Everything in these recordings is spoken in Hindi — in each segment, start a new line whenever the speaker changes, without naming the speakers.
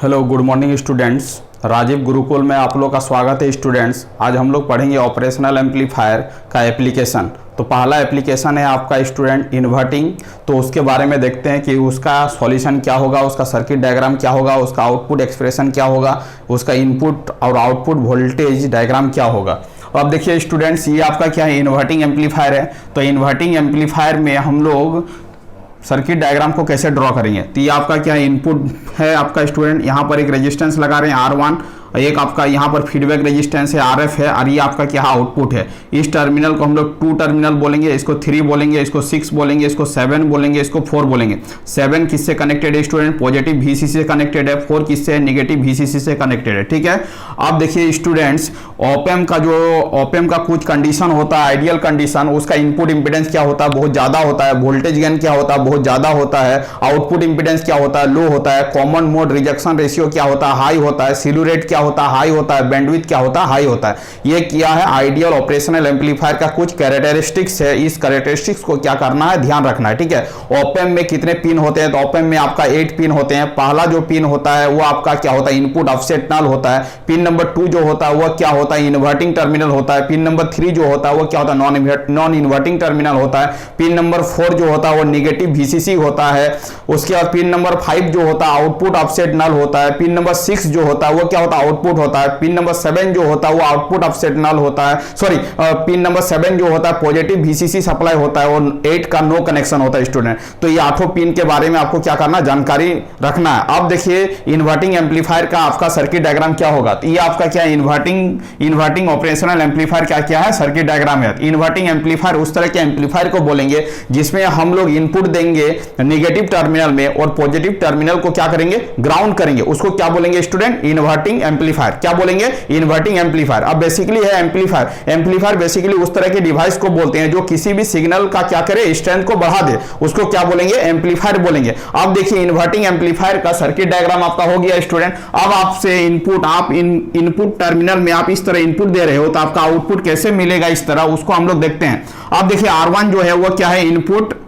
Hello good morning students. Rajiv Gurukul में आप लोग का स्वागत है स्टूडेंट्स। आज हम लोग पढ़ेंगे ऑपरेशनल एम्पलीफायर का एप्लीकेशन। तो पहला एप्लीकेशन है आपका स्टूडेंट इन्वर्टिंग। तो उसके बारे में देखते हैं कि उसका सॉल्यूशन क्या होगा, उसका सर्किट डायग्राम क्या होगा, उसका आउटपुट एक्सप्रेशन क्या होगा, उसका इनपुट और आउटपुट वोल्टेज डायग्राम क्या होगा। अब देखिए स्टूडेंट्स, ये आपका क्या है, इन्वर्टिंग एम्पलीफायर है। तो इन्वर्टिंग एम्पलीफायर में हम लोग सर्किट डायग्राम को कैसे ड्रॉ करेंगे। तो ये आपका क्या है, इनपुट है आपका स्टूडेंट। यहाँ पर एक रेजिस्टेंस लगा रहे हैं R1, एक आपका यहाँ पर फीडबैक रेजिस्टेंस है RF है, और ये आपका क्या आउटपुट है। इस टर्मिनल को हम लोग 2 टर्मिनल बोलेंगे, इसको 3 बोलेंगे, इसको 6 बोलेंगे, इसको 7 बोलेंगे, इसको 4 बोलेंगे। 7 किससे कनेक्टेड है स्टूडेंट, पॉजिटिव VCC से कनेक्टेड है। 4 किससे, नेगेटिव VCC से कनेक्टेड है। ठीक है। अब देखिए स्टूडेंट्स, ऑप-एम्प का कुछ कंडीशन होता है, आइडियल कंडीशन। उसका इनपुट इंपीडेंस क्या होता है, बहुत ज्यादा होता है। वोल्टेज गेन क्या होता है, बहुत ज्यादा होता है। आउटपुट इंपीडेंस क्या होता है, लो होता है। कॉमन मोड रिजेक्शन रेशियो क्या होता है, हाई होता है। स्लीव रेट क्या होता है, हाई होता है। बैंडविड्थ क्या होता है, हाई होता है। ये क्या है, आइडियल ऑपरेशनल एम्पलीफायर का कुछ कैरेक्टरिस्टिक्स है। इस कैरेक्टरिस्टिक्स को क्या करना है, ध्यान रखना है। ठीक है। ऑप-एम्प में कितने पिन होते हैं, तो ऑप-एम्प में आपका 8 पिन होते हैं। पहला जो पिन होता है वो आपका क्या होता है, इनपुट ऑफसेट नल होता है। पिन नंबर 2 जो होता है वो क्या होता है, इन्वर्टिंग टर्मिनल होता है। पिन नंबर 3 जो होता है वो क्या होता है, नॉन इन्वर्टिंग टर्मिनल होता है। पिन नंबर 4 जो होता है वो नेगेटिव VCC होता है। उसके बाद पिन नंबर 5 जो होता है आउटपुट ऑफसेट नल होता है। पिन नंबर 6 जो होता है वो क्या होता है, आउटपुट होता है। पिन नंबर 7 जो होता है वो आउटपुट ऑफसेट नल होता है। सॉरी, पिन नंबर 7 जो होता है पॉजिटिव VCC सप्लाई होता है, और 8 का नो कनेक्शन होता है स्टूडेंट। तो ये 8 पिन के बारे में आपको क्या करना, जानकारी रखना है। अब देखिए इन्वर्टिंग एम्पलीफायर का आपका सर्किट डायग्राम क्या होगा। तो ये आपका क्या है, इन्वर्टिंग ऑपरेशनल एम्पलीफायर का क्या है, सर्किट डायग्राम है। इन्वर्टिंग एम्पलीफायर उस तरह के एम्पलीफायर को बोलेंगे जिसमें हम लोग इनपुट देंगे नेगेटिव टर्मिनल में और पॉजिटिव टर्मिनल को क्या करेंगे, ग्राउंड करेंगे। उसको क्या बोलेंगे स्टूडेंट, इन्वर्टिंग एम्पलीफायर। क्या बोलेंगे, इन्वर्टिंग एम्पलीफायर। अब बेसिकली है एम्पलीफायर बेसिकली उस तरह के डिवाइस को बोलते हैं जो किसी भी सिग्नल का क्या करे, स्ट्रेंथ को बढ़ा दे। उसको क्या बोलेंगे, एम्पलीफायर बोलेंगे। अब देखिए इन्वर्टिंग एम्पलीफायर का सर्किट डायग्राम आपका हो गया स्टूडेंट। अब आपसे इनपुट, आप इनपुट टर्मिनल में आप इस तरह इनपुट दे रहे हो, तो आपका आउटपुट कैसे मिलेगा इस तरह, उसको हम लोग देखते हैं। अब देखिए R1 जो है वो क्या है, इनपुट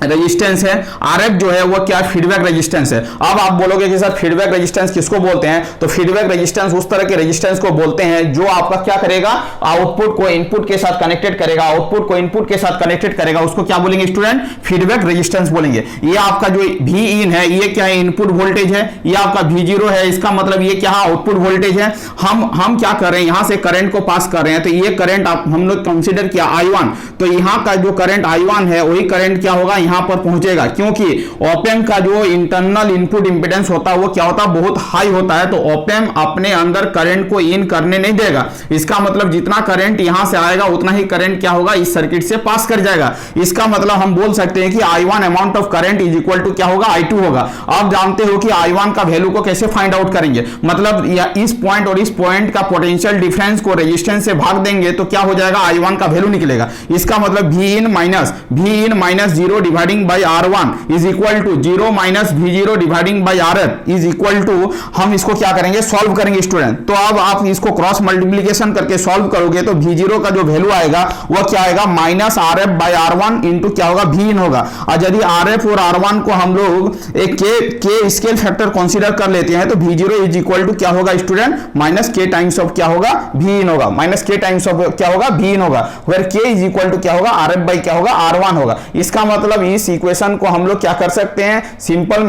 रेजिस्टेंस है। RF जो है वो क्या, फीडबैक रेजिस्टेंस है। अब आप बोलोगे कि सर फीडबैक रेजिस्टेंस किसको बोलते हैं, तो फीडबैक रेजिस्टेंस उस तरह के रेजिस्टेंस को बोलते हैं जो आपका क्या करेगा, आउटपुट को इनपुट के साथ कनेक्टेड करेगा, आउटपुट को इनपुट के साथ कनेक्टेड करेगा। उसको क्या बोलेंगे स्टूडेंट, फीडबैक रेजिस्टेंस बोलेंगे। ये आपका जो Vin है ये क्या है, इनपुट वोल्टेज है। ये आपका V0 है, इसका मतलब ये क्या है, आउटपुट वोल्टेज है। हम क्या कर रहे हैं, यहां से करंट को पास कर रहे हैं। तो ये करंट हम लोग कंसीडर किया I1। तो यहां का जो करंट I1 है वही करंट क्या होगा, यहां पर पहुंचेगा, क्योंकि ऑप-एम्प का जो इंटरनल इनपुट इंपीडेंस होता है वो क्या होता है, बहुत हाई होता है। तो ऑप-एम्प अपने अंदर करंट को इन करने नहीं देगा। इसका मतलब जितना करंट यहां से आएगा उतना ही करंट क्या होगा, इस सर्किट से पास कर जाएगा। इसका मतलब हम बोल सकते हैं कि I1 amount of current is equal to क्या होगा, I2 होगा। आप जानते हो कि I1 का वैल्यू को कैसे फाइंड आउट करेंगे, मतलब इस पॉइंट और इस पॉइंट का पोटेंशियल डिफरेंस को रेजिस्टेंस से भाग देंगे तो क्या हो जाएगा, I1 का वैल्यू निकलेगा। इसका मतलब Vin minus 0 dividing by R1 is equal to 0 minus V0 dividing by RF is equal to, हम इसको क्या करेंगे, सॉल्व करेंगे स्टूडेंट। तो अब आप इसको क्रॉस मल्टीप्लीकेशन करके सॉल्व करोगे तो V0 का जो वैल्यू आएगा वो क्या आएगा, minus RF by R1 into क्या होगा, Vin होगा। और यदि RF और R1 को हम लोग एक के स्केल फैक्टर कंसीडर कर लेते हैं तो V0 इज इक्वल टू क्या होगा स्टूडेंट, माइनस के टाइम्स ऑफ क्या होगा, Vin होगा। माइनस के टाइम्स ऑफ क्या होगा, Vin होगा। वेयर के इज इक्वल टू क्या होगा, RF बाई क्या होगा, R1 होगा। इसका मतलब इस इक्वेशन को हम लोग क्या कर सकते हैं, सिंपल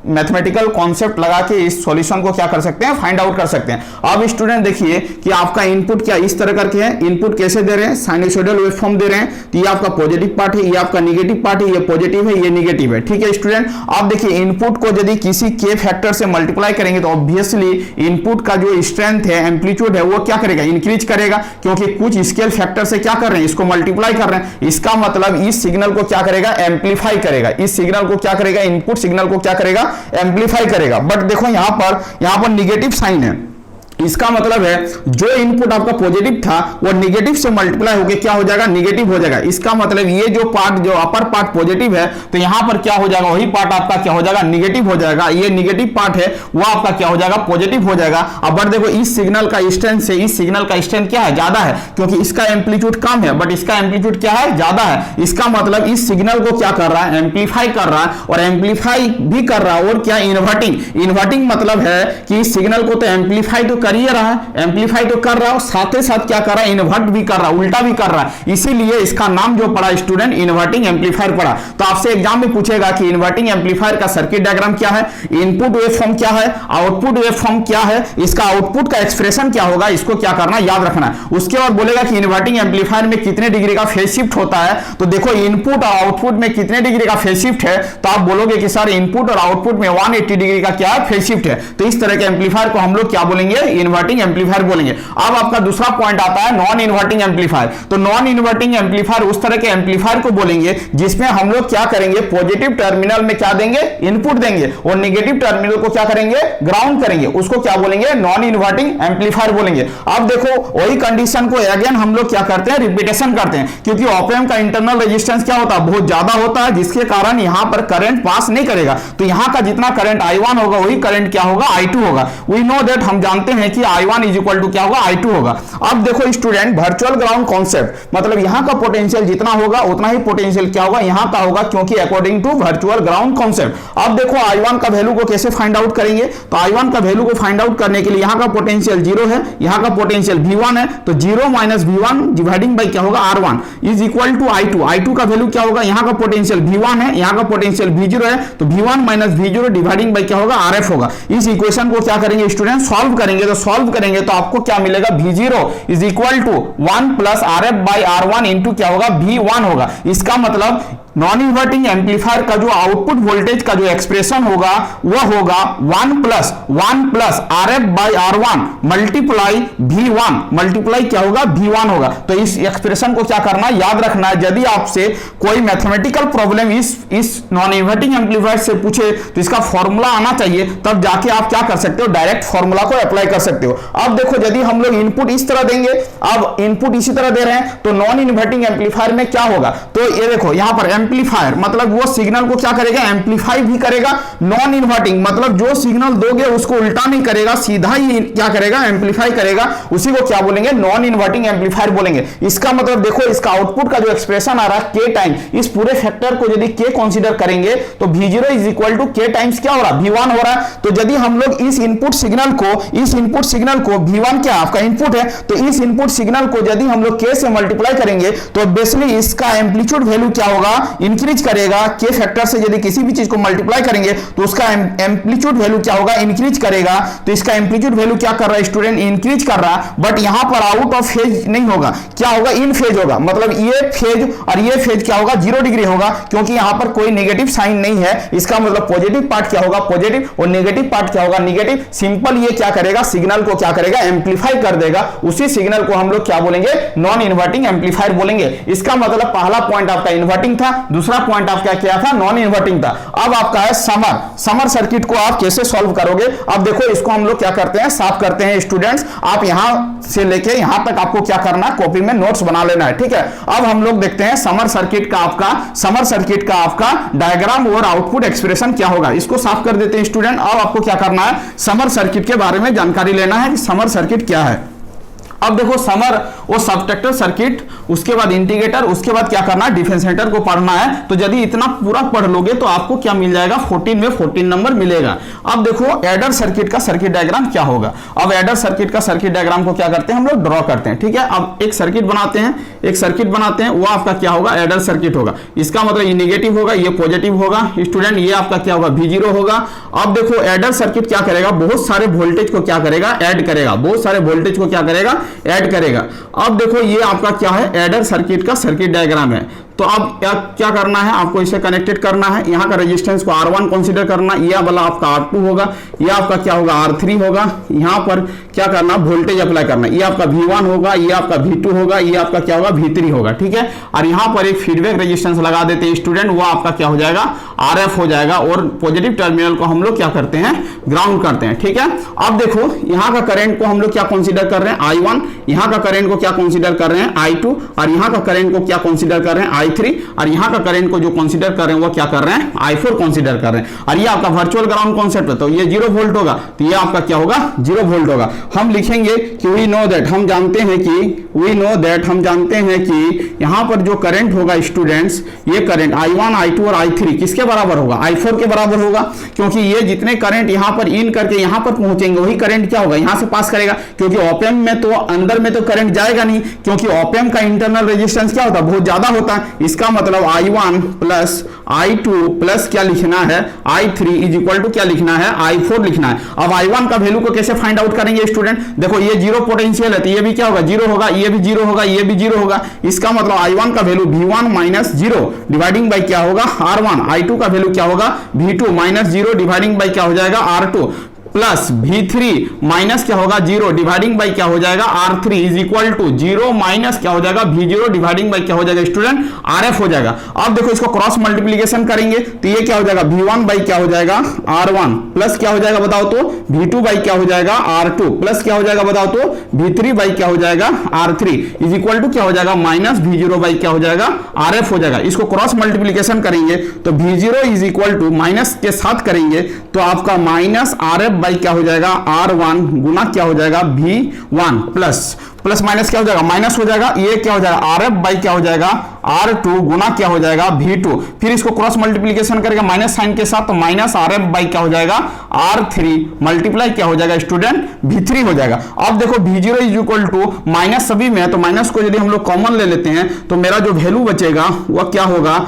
मैथमेटिकल कॉन्सेप्ट लगा के इस सॉल्यूशन को क्या कर सकते हैं, फाइंड आउट कर सकते हैं। अब स्टूडेंट देखिए कि आपका इनपुट क्या इस तरह करके है, इनपुट कैसे दे रहे हैं, साइनसॉइडल वेवफॉर्म दे रहे हैं। तो ये आपका पॉजिटिव पार्ट है, ये आपका नेगेटिव पार्ट है, ये पॉजिटिव है, ये नेगेटिव है। ठीक है स्टूडेंट। अब देखिए इनपुट को यदि किसी के फैक्टर से मल्टीप्लाई करेंगे तो ऑब्वियसली इनपुट का जो स्ट्रेंथ है, एम्पलीट्यूड है, वो क्या करेगा, इंक्रीज करेगा, क्योंकि कुछ स्केल फैक्टर से क्या कर रहे हैं, इसको मल्टीप्लाई कर रहे हैं। इसका मतलब इस सिग्नल को क्या करेगा, एम्पलीफाई करेगा। इस सिग्नल को क्या करेगा, इनपुट सिग्नल को क्या करेगा, एम्पलीफाई करेगा। बट देखो यहां पर नेगेटिव साइन है। इसका मतलब है जो इनपुट आपका पॉजिटिव था वो निगेटिव से मल्टीप्लाई होकर क्या हो जाएगा, निगेटिव हो जाएगा। इसका मतलब ये जो पार्ट, जो अपर पार्ट पॉजिटिव है, तो यहां पर क्या हो जाएगा, वही पार्ट आपका क्या हो जाएगा, निगेटिव हो जाएगा। ये निगेटिव पार्ट है वो आपका क्या हो जाएगा, पॉजिटिव हो जाएगा। अब बट देखो इस सिग्नल का स्ट्रेंथ से इस सिग्नल का स्ट्रेंथ क्या है, ज्यादा है, क्योंकि इसका एम्पलीट्यूड कम है बट इसका एम्पलीट्यूड क्या है, ज्यादा है। इसका मतलब इस सिग्नल को क्या कर रहा है, एम्पलीफाई कर रहा है, और एम्पलीफाई भी कर रहा है और क्या, इन्वर्टिंग। इन्वर्टिंग मतलब है कि इस सिग्नल को तो एम्पलीफाई तो कर ही रहा है, एम्पलीफाई तो कर रहा है, साथ ही साथ क्या कर रहा है, इन्वर्ट भी कर रहा है, उल्टा भी कर रहा है। इसीलिए इसका नाम जो पड़ा स्टूडेंट, इन्वर्टिंग एम्पलीफायर पड़ा। तो आपसे एग्जाम में पूछेगा कि इन्वर्टिंग एम्पलीफायर का सर्किट डायग्राम क्या है, इनपुट वेवफॉर्म क्या है, आउटपुट वेवफॉर्म क्या है, इसका आउटपुट का एक्सप्रेशन क्या होगा, इसको क्या करना, याद रखना है। उसके बाद बोलेगा कि इन्वर्टिंग एम्पलीफायर में कितने डिग्री का फेज शिफ्ट होता है। तो देखो इनपुट और आउटपुट में कितने डिग्री का फेज शिफ्ट है, तो आप बोलोगे कि सर इनपुट और आउटपुट में 180 डिग्री का क्या है, फेज शिफ्ट है। तो इस तरह के एम्पलीफायर को हम लोग क्या बोलेंगे, इन्वर्टिंग एम्पलीफायर बोलेंगे। अब आपका दूसरा पॉइंट आता है नॉन इन्वर्टिंग एम्पलीफायर। तो नॉन इन्वर्टिंग एम्पलीफायर उस तरह के एम्पलीफायर को बोलेंगे जिसमें हम लोग क्या करेंगे, पॉजिटिव टर्मिनल में क्या देंगे, इनपुट देंगे, और नेगेटिव टर्मिनल को क्या करेंगे, ग्राउंड करेंगे। उसको क्या बोलेंगे, नॉन इन्वर्टिंग एम्पलीफायर बोलेंगे। अब देखो वही कंडीशन को अगेन हम लोग क्या करते हैं, रिपीटेशन करते हैं, क्योंकि ऑप एम्प का इंटरनल रेजिस्टेंस क्या होता है, बहुत ज्यादा होता है, जिसके कारण यहां पर करंट पास नहीं करेगा। तो यहां का जितना करंट I1 होगा वही करंट क्या होगा, I2 होगा। वी नो दैट, हम जानते हैं कि I1 इज इक्वल टू क्या होगा, I2 होगा। अब देखो स्टूडेंट, वर्चुअल ग्राउंड कॉन्सेप्ट मतलब यहां का पोटेंशियल जितना होगा उतना ही पोटेंशियल क्या होगा, यहां का होगा, क्योंकि according to virtual ground concept. अब देखो I1 का वैल्यू को कैसे फाइंड आउट करेंगे, तो I1 का वैल्यू को फाइंड आउट करने के लिए यहां का पोटेंशियल 0 है, यहां का पोटेंशियल V1 है, तो 0 माइनस V1 डिवाइडिंग बाई क्या होगा, R1 is equal to I2। I2 का वैल्यू क्या होगा, यहां का पोटेंशियल V1 है, यहां का पोटेंशियल V0 है, तो V1 minus V0 dividing by क्या होगा, RF होगा। इस इक्वेशन को क्या करेंगे स्टूडेंट, सॉल्व करेंगे। तो सॉल्व करेंगे तो आपको क्या मिलेगा, V0 is equal to 1 plus RF by R1 into क्या होगा, V1 होगा। इसका मतलब नॉन इन्वर्टिंग एम्पलीफायर का जो आउटपुट वोल्टेज का जो एक्सप्रेशन होगा वह होगा 1 plus RF by R1 multiply V1 multiply क्या होगा, V1 होगा। तो इस एक्सप्रेशन को क्या करना, याद रखना है। यदि आपसे कोई मैथमेटिकल प्रॉब्लम इस नॉन इन्वर्टिंग एम्पलीफायर से पूछे तो इसका फॉर्मूला आना चाहिए, तब जाके आप क्या कर सकते हो, डायरेक्ट फॉर्मूला को अप्लाई कर सकते हो। अब देखो यदि हम लोग इनपुट इस तरह देंगे, अब इनपुट इसी तरह दे रहे हैं, तो नॉन इन्वर्टिंग एम्पलीफायर में क्या होगा, तो ये देखो यहां पर एम्पलीफायर मतलब वो सिग्नल को क्या करेगा, एम्पलीफाई भी करेगा। नॉन इन्वर्टिंग मतलब जो सिग्नल दोगे उसको उल्टा नहीं करेगा, सीधा ही क्या करेगा, एम्पलीफाई करेगा। उसी को क्या बोलेंगे, नॉन इन्वर्टिंग एम्पलीफायर बोलेंगे। इसका मतलब देखो इसका आउटपुट का जो एक्सप्रेशन आ रहा है K टाइम, इस पूरे फैक्टर को यदि K कंसीडर करेंगे तो V0 is equal to K times क्या हो रहा है, V1 हो रहा है। तो यदि हम लोग इस इनपुट सिग्नल को V1 क्या आपका इनपुट है, तो इस इनपुट सिग्नल को यदि हम लोग K से मल्टीप्लाई करेंगे तो बेसिकली इसका एम्पलीट्यूड वैल्यू क्या होगा, इंक्रीज करेगा। K फैक्टर से यदि किसी भी चीज को मल्टीप्लाई करेंगे तो उसका एम्पलीट्यूड वैल्यू क्या होगा, इंक्रीज करेगा। तो इसका एम्पलीट्यूड वैल्यू क्या कर रहा है स्टूडेंट, इंक्रीज कर रहा है। बट यहां पर आउट ऑफ फेज नहीं होगा, क्या होगा, इन फेज होगा। मतलब ये फेज और ये फेज क्या होगा, 0 डिग्री होगा, क्योंकि यहां पर कोई नेगेटिव साइन नहीं है। इसका मतलब पॉजिटिव पार्ट क्या होगा, पॉजिटिव, और नेगेटिव पार्ट क्या होगा, नेगेटिव। सिंपल ये क्या करेगा, सिग्नल को क्या करेगा, एम्पलीफाई कर देगा। उसी सिग्नल को हम लोग क्या बोलेंगे, नॉन इन्वर्टिंग एम्पलीफायर बोलेंगे। इसका मतलब पहला पॉइंट आपका इन्वर्टिंग था, दूसरा पॉइंट आपका क्या था, नॉन इन्वर्टिंग था। अब आपका है समर सर्किट को आप कैसे सॉल्व करोगे। अब देखो इसको हम लोग क्या करते हैं, साफ करते हैं स्टूडेंट्स। आप यहां से लेके यहां तक आपको क्या करना है, कॉपी में नोट्स बना लेना है, ठीक है। अब हम लोग देखते हैं समर सर्किट का आपका डायग्राम और आउटपुट एक्सप्रेशन क्या होगा। इसको साफ कर देते हैं स्टूडेंट। अब आपको क्या करना है, समर सर्किट के बारे में जानकारी लेना है कि समर सर्किट क्या है। अब देखो समर वो सबट्रैक्टर सर्किट, उसके बाद इंटीग्रेटर, उसके बाद क्या करना है, डिफरेंशिएटर को पढ़ना है। तो यदि इतना पूरा पढ़ लोगे तो आपको क्या मिल जाएगा, 14 में 14 नंबर मिलेगा। अब देखो एडर सर्किट का सर्किट डायग्राम क्या होगा। अब एडर सर्किट का सर्किट डायग्राम को क्या करते हैं, हम लोग ड्रॉ करते हैं, ठीक है। अब एक सर्किट बनाते हैं, वो आपका क्या होगा, एडर सर्किट होगा। इसका मतलब ये नेगेटिव होगा, ये पॉजिटिव होगा स्टूडेंट, ये आपका क्या होगा, V0 होगा। अब देखो एडर सर्किट क्या करेगा, बहुत सारे वोल्टेज को क्या करेगा, ऐड करेगा, बहुत सारे वोल्टेज को क्या करेगा, ऐड करेगा। अब देखो ये आपका क्या है, एडर सर्किट का सर्किट डायग्राम है। तो अब क्या करना है, आपको इसे कनेक्टेड करना है। यहाँ का रेजिस्टेंस को R1 कंसीडर करना, ये वाला आपका R2 होगा, ये आपका क्या होगा R3 होगा। यहाँ पर क्या करना, वोल्टेज अप्लाई करना, ये आपका V1 होगा, ये आपका V2 होगा, ये आपका क्या होगा V3 होगा, ठीक है। और यहाँ पर एक फीडबैक रेजिस्टेंस लगा देते हैं स्टूडेंट, वो आपका क्या हो जाएगा RF हो जाएगा, और पॉजिटिव टर्मिनल को हम लोग क्या करते हैं, ग्राउंड करते हैं, ठीक है। अब देखो यहाँ का करंट को हम लोग क्या कंसीडर कर रहे हैं I1, यहाँ का करंट को क्या कंसीडर कर रहे हैं I2, और यहाँ का करंट को क्या कंसीडर कर रहे हैं I3, और यहाँ का करंट को जो कंसीडर कर रहे हैं वो क्या कर रहे हैं I4 कंसीडर कर रहे हैं। और ये आपका वर्चुअल ग्राउंड कॉन्सेप्ट है, तो ये 0 वोल्ट होगा, तो ये आपका क्या होगा 0 वोल्ट होगा। हम लिखेंगे कि वी नो दैट, हम जानते हैं कि यहाँ पर जो करंट होगा स्टूडेंट्स, ये करंट I1 I2 और I3 किसके बराबर होगा, I4 के बराबर होगा, क्योंकि ये जितने करंट यहाँ पर इन करके यहाँ पर पहुंचेंगे वही करंट क्या होगा यहाँ से पास करेगा, क्योंकि ऑप-एम्प में तो अंदर में तो करंट जाएगा नहीं, क्योंकि ऑप-एम्प का इंटरनल रेजिस्टेंस क्या होता है, बहुत ज्यादा होता है। इसका मतलब I1 प्लस I2 प्लस क्या लिखना है I3 इज इक्वल टू क्या लिखना है I4 लिखना है। अब I1 का वैल्यू को कैसे फाइंड आउट करेंगे स्टूडेंट, देखो ये 0 पोटेंशियल है, तो ये भी क्या होगा 0 होगा, ये भी 0 होगा, ये भी 0 होगा। इसका मतलब I1 का value V1 minus 0 dividing by क्या होगा R1, I2 का वैल्यू क्या होगा V2 माइनस 0 डिवाइडिंग बाई क्या हो जाएगा R2, प्लस V3 माइनस क्या होगा 0 डिवाइडिंग बाई क्या हो जाएगा R3 is equal to 0 minus क्या हो जाएगा V0 डिवाइडिंग बाई क्या हो जाएगा स्टूडेंट RF हो जाएगा। अब देखो इसको क्रॉस मल्टीप्लीकेशन करेंगे तो ये क्या हो जाएगा V1 बाई क्या हो जाएगा R1 प्लस क्या हो जाएगा बताओ तो V2 बाई क्या हो जाएगा R2 प्लस क्या हो जाएगा बताओ तो V3 बाई क्या हो जाएगा R3 इज इक्वल टू क्या हो जाएगा माइनस V0 बाई क्या हो जाएगा RF हो जाएगा। इसको क्रॉस मल्टीप्लीकेशन करेंगे तो V0 is equal to minus के साथ करेंगे तो आपका माइनस RF बाई क्या हो जाएगा R1 गुना क्या हो जाएगा V1 प्लस माइनस क्या हो जाएगा माइनस हो जाएगा, ये क्या हो जाएगा RF बाई क्या हो जाएगा R2 गुना क्या हो जाएगा V2, फिर इसको क्रॉस मल्टीप्लीकेशन करेगा माइनस साइन के साथ तो माइनस RF बाई क्या हो जाएगा R3 मल्टीप्लाई क्या हो जाएगा स्टूडेंट V3 हो जाएगा। अब देखो V0 is equal to minus सभी में है तो माइनस को यदि हम लोग कॉमन ले लेते हैं तो मेरा जो वैल्यू बचेगा वह क्या होगा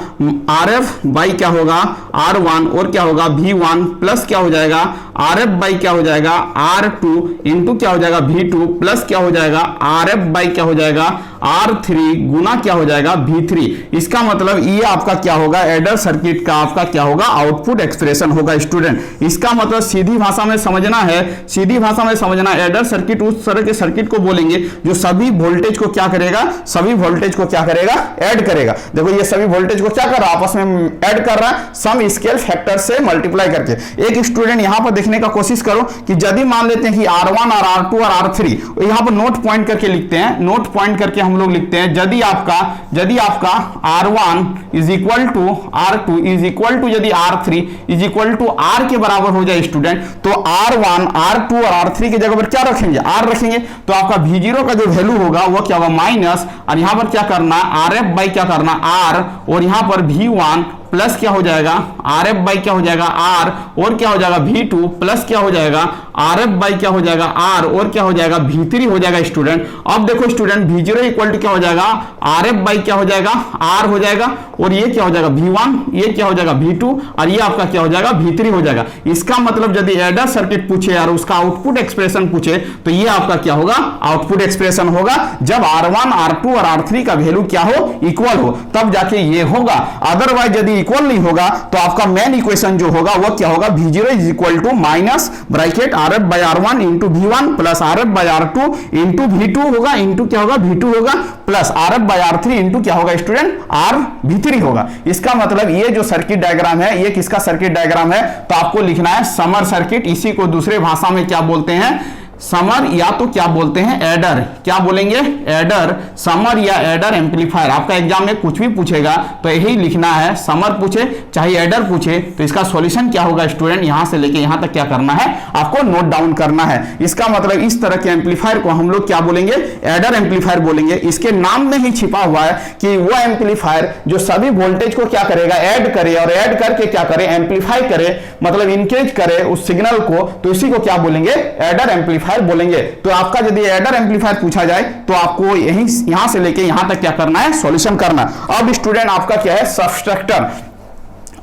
RF बाई क्या होगा R1 और क्या होगा V1 प्लस क्या हो जाएगा RF बाई क्या हो जाएगा R2 इंटू क्या हो जाएगा V2 प्लस क्या हो जाएगा RF बाई क्या हो जाएगा R3 गुना क्या हो जाएगा V3। इसका मतलब ये आपका क्या होगा एडर सर्किट का आपका क्या होगा आउटपुट एक्सप्रेशन होगा स्टूडेंट। इसका मतलब सीधी भाषा में समझना है, सीधी भाषा में समझना एडर सर्किट उस तरह के सर्किट को बोलेंगे जो सभी वोल्टेज को क्या करेगा, सभी वोल्टेज को क्या करेगा ऐड करेगा। देखो ये सभी वोल्टेज को क्या कर रहा है आपस में ऐड कर रहा है सम स्केल फैक्टर से मल्टीप्लाई करके। एक स्टूडेंट यहां पर देखने का कोशिश करो कि यदि मान लेते हैं कि R1 और R2 और R3 यहां पर नोट पॉइंट करके लिखते हैं, नोट पॉइंट करके हम लोग लिखते हैं यदि आपका R1 is equal to R2 is equal to यदि R3 is equal to R के बराबर हो जाए स्टूडेंट तो R1 R2 और R3 की जगह पर क्या रखेंगे R रखेंगे तो आपका V0 का जो वैल्यू होगा वो क्या होगा माइनस और यहां पर क्या करना RF बाई क्या करना R और यहां पर V1 प्लस क्या हो जाएगा RF बाई क्या हो जाएगा R और क्या हो जाएगा V2 प्लस क्या हो जाएगा RF बाई क्या हो जाएगा R और क्या हो जाएगा V3 हो जाएगा स्टूडेंट। अब देखो स्टूडेंट V0 इक्वल टू क्या हो जाएगा RF बाई क्या हो जाएगा R हो जाएगा और ये क्या हो जाएगा V1 ये क्या हो जाएगा V2 और ये आपका क्या हो जाएगा V3 हो जाएगा। इसका मतलब यदि एडर सर्किट पूछे और उसका आउटपुट एक्सप्रेशन पूछे तो ये आपका क्या होगा आउटपुट एक्सप्रेशन होगा जब R1 R2 और R3 का वैल्यू क्या हो इक्वल हो तब जाके ये होगा। अदरवाइज यदि इक्वल नहीं होगा तो आपका मेन इक्वेशन जो होगा वो क्या होगा V0 is equal to minus bracket RF by R1 into V1 plus RF by R2 into V2 होगा इंटू क्या होगा V2 होगा plus RF by R3 into क्या होगा स्टूडेंट R V3 होगा। इसका मतलब ये जो सर्किट डायग्राम है ये किसका सर्किट डायग्राम है तो आपको लिखना है समर सर्किट। इसी को दूसरे भाषा में क्या बोलते हैं समर या तो क्या बोलते हैं एडर, क्या बोलेंगे एडर समर या एडर एम्पलीफायर। आपका एग्जाम में कुछ भी पूछेगा तो यही लिखना है, समर पूछे चाहे एडर पूछे तो इसका सॉल्यूशन क्या होगा स्टूडेंट यहां से लेके यहां तक क्या करना है आपको नोट डाउन करना है। इसका मतलब इस तरह के एम्पलीफायर को हम लोग क्या बोलेंगे एडर एम्पलीफायर बोलेंगे। इसके नाम में ही छिपा हुआ है कि वो एम्पलीफायर जो सभी वोल्टेज को क्या करेगा ऐड करे और ऐड करके क्या करे एम्पलीफाई करे मतलब इंक्रीज करे उस सिग्नल को, तो इसी को क्या बोलेंगे एडर एम्पलीफायर बोलेंगे। तो आपका यदि एडर एम्पलीफायर पूछा जाए तो आपको यहां से लेके यहां तक क्या करना है सॉल्यूशन करना। अब स्टूडेंट आपका क्या है सबट्रैक्टर।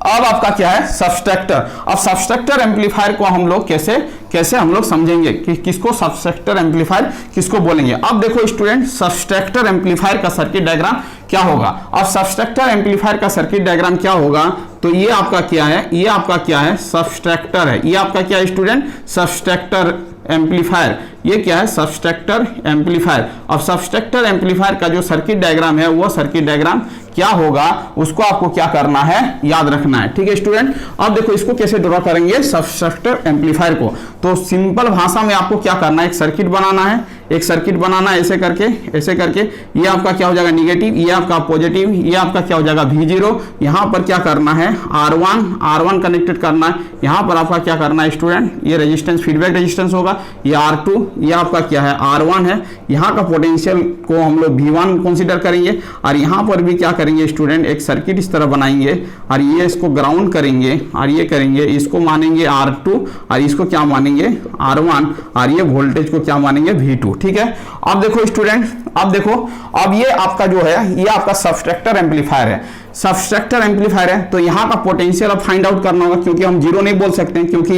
अब आपका क्या है सबट्रैक्टर। अब सबट्रैक्टर एम्पलीफायर को हम लोग कैसे कैसे हम लोग समझेंगे कि किसको सबस्ट्रक्टर एम्पलीफायर किसको बोलेंगे। अब देखो स्टूडेंट, सबस्ट्रक्टर एम्पलीफायर का सर्किट डायग्राम क्या होगा। अब सबस्ट्रक्टर एम्पलीफायर का सर्किट डायग्राम क्या होगा, तो ये आपका क्या है, ये आपका क्या है, सबस्ट्रक्टर है। ये आपका क्या है स्टूडेंट, सबस्ट्रक्टर एम्पलीफायर। ये क्या है, सबस्ट्रक्टर एम्पलीफायर। अब सबस्ट्रक्टर एम्पलीफायर का जो सर्किट डायग्राम है वो सर्किट डायग्राम क्या होगा, उसको आपको क्या करना है, याद रखना है। ठीक है स्टूडेंट। अब देखो इसको कैसे ड्रॉ करेंगे सबस्ट्रक्टर एम्पलीफायर को। तो सिंपल भाषा में आपको क्या करना है, एक सर्किट बनाना है, एक सर्किट बनाना है ऐसे करके, ऐसे करके। ये आपका क्या हो जाएगा निगेटिव, ये आपका पॉजिटिव, ये आपका क्या हो जाएगा V0। यहां पर क्या करना है, R1 कनेक्टेड करना है। यहां पर आपका क्या करना है स्टूडेंट, ये रेजिस्टेंस फीडबैक रेजिस्टेंस होगा, ये R2, ये आपका क्या है R1 है। यहां का पोटेंशियल को हम लोग V1 कंसीडर करेंगे, और यहां पर भी क्या करेंगे स्टूडेंट, एक सर्किट इस तरह बनाएंगे, और ये इसको ग्राउंड करेंगे, और ये करेंगे, इसको मानेंगे R2, और इसको क्या मानेंगे R1, और ये वोल्टेज को क्या मानेंगे V2। ठीक है। अब देखो स्टूडेंट, अब देखो, अब ये आपका जो है, ये आपका सबस्ट्रक्टर एम्पलीफायर है। सबस्ट्रक्टर एम्पलीफायर है, तो यहाँ का पोटेंशियल अब फाइंड आउट करना होगा, क्योंकि हम जीरो नहीं बोल सकते हैं, क्योंकि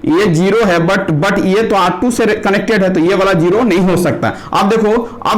ये जीरो है, बट ये तो R2 से कनेक्टेड है, तो ये वाला जीरो नहीं हो सकता। अब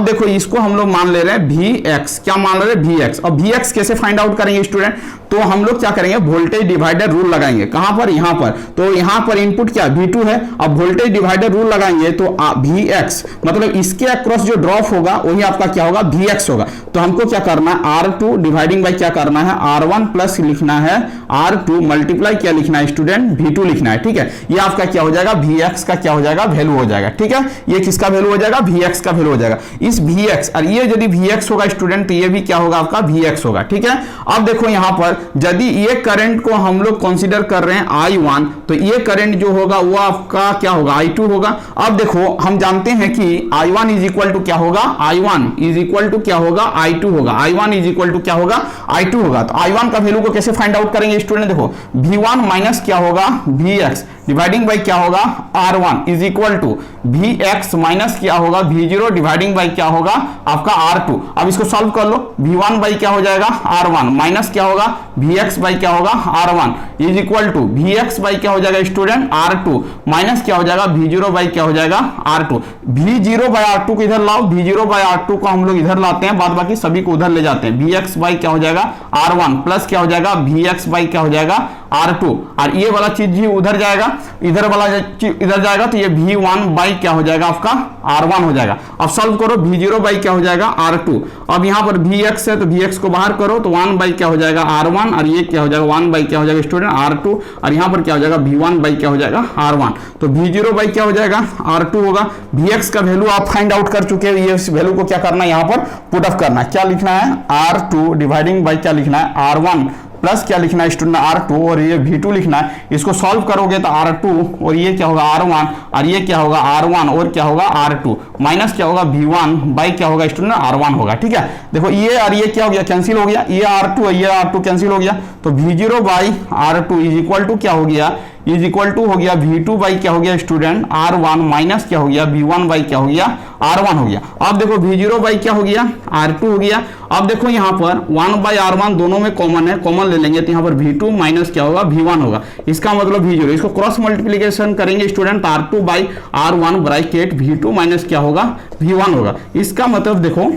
देखो इसको हम लोग मान ले रहे हैं Vx। क्या मान ले रहे हैं, Vx। और Vx कैसे फाइंड आउट करेंगे स्टूडेंट, तो हम लोग क्या करेंगे, वोल्टेज डिवाइडर रूल लगाएंगे। कहां पर, यहां पर। तो यहां पर इनपुट क्या V2 है, अब वोल्टेज डिवाइडर रूल लगाएंगे तो Vx मतलब इसके अक्रॉस जो ड्रॉप होगा वही आपका क्या होगा, Vx होगा। तो हमको क्या करना है, R2 डिवाइडिंग बाय क्या करना है, R1 प्लस लिखना है R2 मल्टीप्लाई क्या लिखना है स्टूडेंट, V2 लिखना है। ठीक है। ये आपका क्या हो जाएगा, Vx का क्या हो जाएगा, वैल्यू हो जाएगा। ठीक है। ये किसका वैल्यू हो जाएगा, Vx का वैल्यू हो जाएगा। इस Vx, और ये यदि Vx होगा स्टूडेंट, तो ये भी क्या होगा आपका Vx होगा। ठीक है। अब देखो यहां पर यदि ये करंट को हम लोग कंसीडर कर रहे हैं I1, तो ये करंट जो होगा वो आपका क्या होगा, I2 होगा। अब देखो हम जानते हैं कि I1 इज इक्वल टू क्या होगा, I1 इज इक्वल टू क्या होगा, I2 होगा। I1 इज इक्वल टू क्या होगा, I2 होगा। तो I1 का वैल्यू को कैसे फाइंड आउट करेंगे स्टूडेंट, देखो V1 माइनस क्या होगा, Vx डिवाइडिंग बाई क्या होगा, R1 is equal to Vx minus क्या होगा, V0 डिवाइडिंग बाई क्या होगा आपका R2। अब इसको सॉल्व कर लो, V1 बाई क्या हो जाएगा, R1 माइनस क्या होगा, Vx बाई क्या होगा, R1 is equal to Vx by क्या हो जाएगा स्टूडेंट, R2 माइनस क्या हो जाएगा, V0 बाई क्या हो जाएगा, R2। V0 बाई R2 को इधर लाओ, V0 बाई R2 को हम लोग इधर लाते हैं, बाद बाकी सभी को उधर ले जाते हैं। Vx बाई क्या हो जाएगा, R1 प्लस क्या हो जाएगा, Vx बाई क्या हो जाएगा, R2। और ये वाला चीज ही उधर जाएगा, इधर वाला इधर जाएगा, तो ये V1 बाई क्या हो जाएगा आपका R1 हो जाएगा। अब सॉल्व करो, V0 बाई क्या हो जाएगा, R2। अब यहाँ पर Vx है तो Vx को बाहर करो, तो 1 बाई क्या हो जाएगा, R1, और ये क्या हो जाएगा 1 बाई क्या हो जाएगा स्टूडेंट, R2। और यहाँ पर क्या हो जाएगा, V1 बाई क्या हो जाएगा, R1। तो V0 बाई क्या हो जाएगा, R2 होगा। Vx का वैल्यू आप फाइंड आउट कर चुके हैं, ये इस वैल्यू को क्या करना है, यहाँ पर पुट अप करना है। क्या लिखना है, R2 डिवाइडिंग बाई क्या लिखना है, R1 प्लस क्या लिखना है स्टूडेंट, R2, और ये V2 लिखना है। इसको सॉल्व करोगे तो R2 और ये क्या होगा R1, और ये क्या होगा R1 और क्या होगा R2 माइनस क्या होगा V1 बाई क्या होगा स्टूडेंट, R1 होगा। ठीक है। देखो ये और ये क्या हो गया, कैंसिल हो गया, ये R2 और ये R2 कैंसिल हो गया। तो V0 by R2 is equal to क्या हो गया, इज इक्वल टू हो गया V2 बाई क्या हो गया स्टूडेंट, R1 माइनस क्या हो गया, V1 बाई क्या हो गया, R1 हो गया। अब देखो V0 बाई क्या हो गया, R2 हो गया। अब देखो यहाँ पर 1 बाई R1 दोनों में कॉमन है, कॉमन ले लेंगे, तो यहाँ पर V2 माइनस क्या होगा, V1 होगा। इसका मतलब V0, इसको क्रॉस मल्टीप्लीकेशन करेंगे student, R2 by R1 bracket V2 minus क्या होगा, V1 होगा। इसका मतलब देखो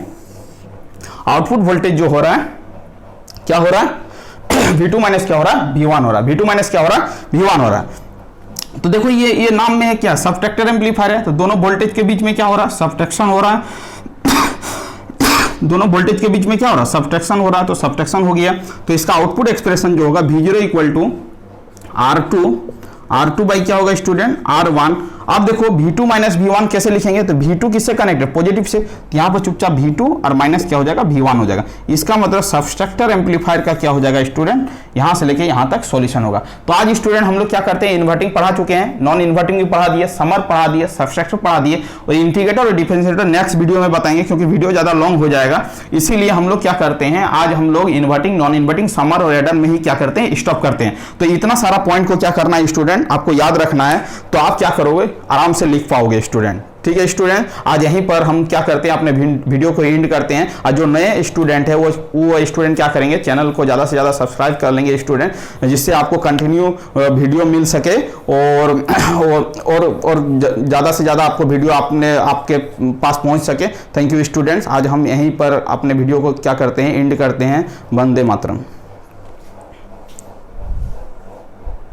आउटपुट वोल्टेज जो हो रहा है, क्या हो रहा है, V2 माइनस क्या हो रहा है, V1 हो रहा है। V2 माइनस क्या हो रहा है, V1 हो रहा है। तो देखो ये नाम में है क्या, सबट्रैक्टर एम्पलीफायर है, तो दोनों वोल्टेज के बीच में क्या हो रहा है, सबट्रैक्शन हो रहा है। दोनों वोल्टेज के बीच में क्या हो रहा है, सबट्रैक्शन हो रहा है, तो सबट्रैक्शन हो गया। तो इसका आउटपुट एक्सप्रेशन जो होगा V0 equal to R2 by क्या होगा स्टूडेंट, R1। अब देखो V2 माइनस V1 कैसे लिखेंगे, तो V2 किससे कनेक्टेड, पॉजिटिव से, तो यहाँ पर चुपचाप V2 और माइनस क्या हो जाएगा, V1 हो जाएगा। इसका मतलब सबस्ट्रक्टर एम्पलीफायर का क्या हो जाएगा स्टूडेंट, यहाँ से लेके यहाँ तक सॉल्यूशन होगा। तो आज स्टूडेंट हम लोग क्या करते हैं, इन्वर्टिंग पढ़ा चुके हैं, नॉन इन्वर्टिंग भी पढ़ा दिए, समर पढ़ा दिए, सबस्ट्रक्टर पढ़ा दिए, और इंटीग्रेटर और डिफरेंशिएटर नेक्स्ट वीडियो में बताएंगे, क्योंकि वीडियो ज्यादा लॉन्ग हो जाएगा। इसीलिए हम लोग क्या करते हैं, आज हम लोग इन्वर्टिंग, नॉन इन्वर्टिंग, समर और एडर में ही क्या करते हैं, स्टॉप करते हैं। तो इतना सारा पॉइंट को क्या करना है स्टूडेंट, आपको याद रखना है, तो आप क्या करोगे, आराम से लिख पाओगे स्टूडेंट। ठीक है स्टूडेंट, आज यहीं पर हम क्या करते हैं, अपने वीडियो को एंड करते हैं। और जो नए स्टूडेंट है वो स्टूडेंट क्या करेंगे, चैनल को ज़्यादा से ज़्यादा सब्सक्राइब कर लेंगे स्टूडेंट, जिससे आपको कंटिन्यू वीडियो मिल सके और ज़्यादा से ज़्यादा आपको वीडियो आपके पास पहुंच सके। थैंक यू स्टूडेंट्स, आज हम यहीं पर अपने वीडियो को क्या करते हैं, एंड करते हैं। वंदे मातरम।